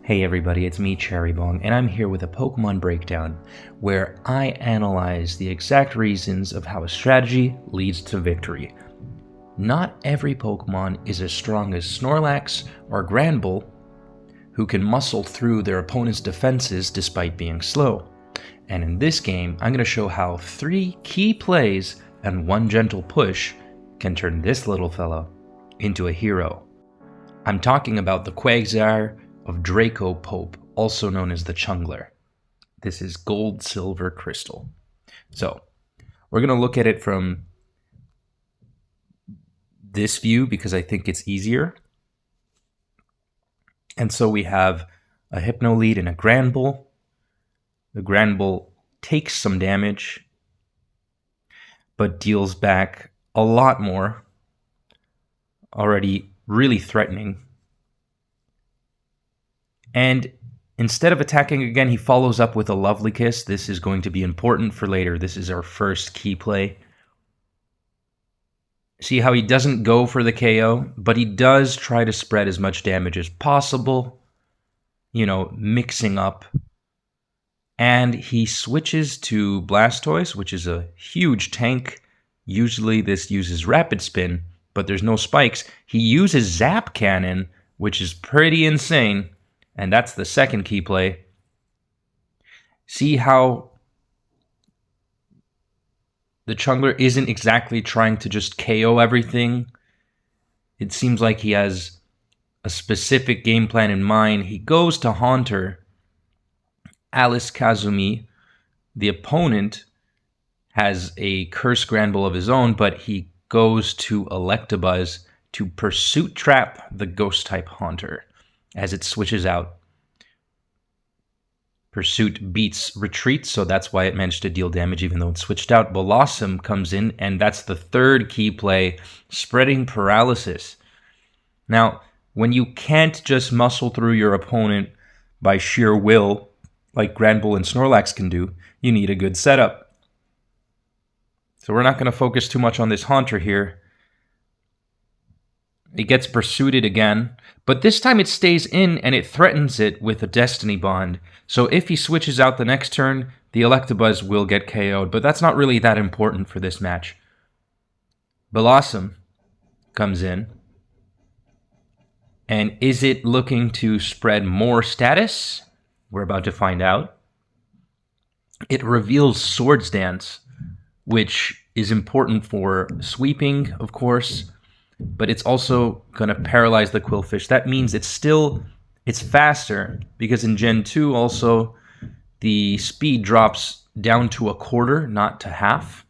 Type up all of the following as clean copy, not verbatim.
Hey everybody, it's me, Cherrybong, and I'm here with a Pokemon Breakdown, where I analyze the exact reasons of how a strategy leads to victory. Not every Pokemon is as strong as Snorlax or Granbull, who can muscle through their opponent's defenses despite being slow. And in this game, I'm going to show how 3 key plays and 1 gentle push can turn this little fella into a hero. I'm talking about the Quagsire of Draco Pope, also known as the Chungler. This is Gold, Silver, Crystal. So, we're going to look at it from this view because I think it's easier. And so we have a Hypno lead and a Granbull. The Granbull takes some damage, but deals back a lot more. Already really threatening. And instead of attacking again, he follows up with a Lovely Kiss. This is going to be important for later. This is our first key play. See how he doesn't go for the KO, but he does try to spread as much damage as possible. You know, mixing up. And he switches to Blastoise, which is a huge tank. Usually this uses Rapid Spin, but there's no spikes. He uses Zap Cannon, which is pretty insane. And that's the second key play. See how the Chungler isn't exactly trying to just KO everything. It seems like he has a specific game plan in mind. He goes to Haunter. Alice Kazumi, the opponent, has a Curse Granbull of his own, but he goes to Electabuzz to Pursuit Trap the Ghost-type Haunter as it switches out. Pursuit beats Retreat, so that's why it managed to deal damage even though it switched out. Blossom comes in, and that's the third key play, spreading Paralysis. Now, when you can't just muscle through your opponent by sheer will, like Granbull and Snorlax can do, you need a good setup. So we're not going to focus too much on this Haunter here. It gets pursued again, but this time it stays in and it threatens it with a Destiny Bond. So if he switches out the next turn, the Electabuzz will get KO'd, but that's not really that important for this match. Blossom comes in. And is it looking to spread more status? We're about to find out. It reveals Swords Dance, which is important for sweeping, of course, but it's also going to paralyze the Qwilfish. That means it's faster, because in Gen 2 also, the speed drops down to a quarter, not to half.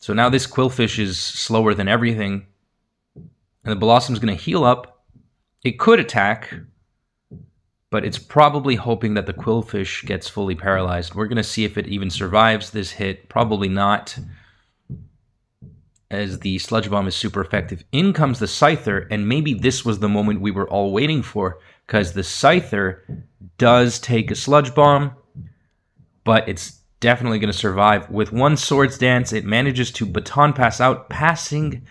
So now this Qwilfish is slower than everything, and the Blossom's going to heal up. It could attack, but it's probably hoping that the Qwilfish gets fully paralyzed. We're going to see if it even survives this hit. Probably not, as the Sludge Bomb is super effective. In comes the Scyther, and maybe this was the moment we were all waiting for, because the Scyther does take a Sludge Bomb, but it's definitely going to survive. With 1 Swords Dance, it manages to Baton Pass out, passing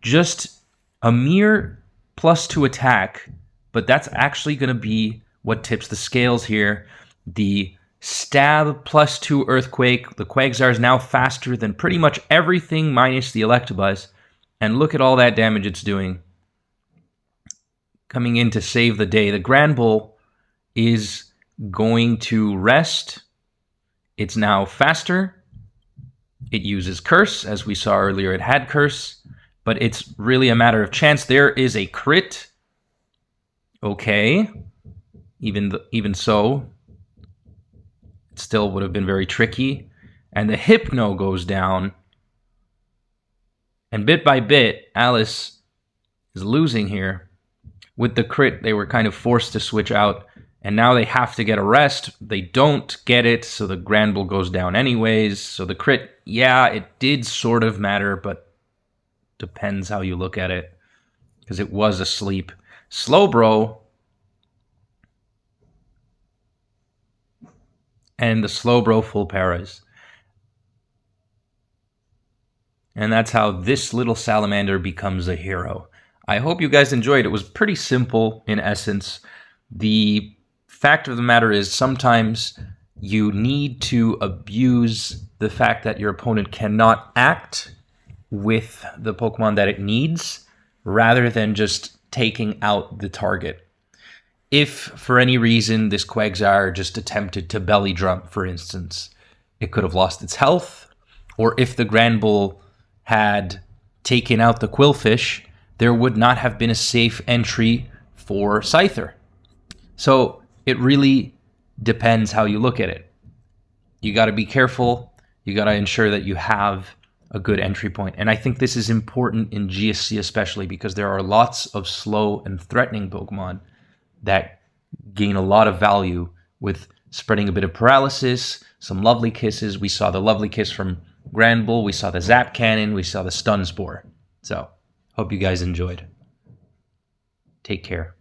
just a mere +2 attack, but that's actually going to be what tips the scales here. The Stab +2 Earthquake. The Quagsire is now faster than pretty much everything minus the Electabuzz. And look at all that damage it's doing. Coming in to save the day. The Granbull is going to rest. It's now faster. It uses Curse. As we saw earlier, it had Curse. But it's really a matter of chance. There is a crit. Okay. Even so, it still would have been very tricky. And the Hypno goes down. And bit by bit, Alice is losing here. With the crit, they were kind of forced to switch out. And now they have to get a rest. They don't get it, so the Granbull goes down anyways. So the crit, yeah, it did sort of matter, but depends how you look at it, because it was asleep. Slowbro. And the Slowbro full paras. And that's how this little salamander becomes a hero. I hope you guys enjoyed. It was pretty simple in essence, The fact of the matter is sometimes you need to abuse the fact that your opponent cannot act with the Pokemon that it needs rather than just taking out the target. If for any reason this Quagsire just attempted to belly drum, for instance, it could have lost its health, or if the Granbull had taken out the Quillfish, there would not have been a safe entry for Scyther. So it really depends how you look at it. You got to be careful. You got to ensure that you have a good entry point. And I think this is important in GSC especially because there are lots of slow and threatening Pokemon that gain a lot of value with spreading a bit of paralysis, some lovely kisses. We saw the lovely kiss from Granbull. We saw the Zap Cannon. We saw the Stun Spore. So, hope you guys enjoyed. Take care.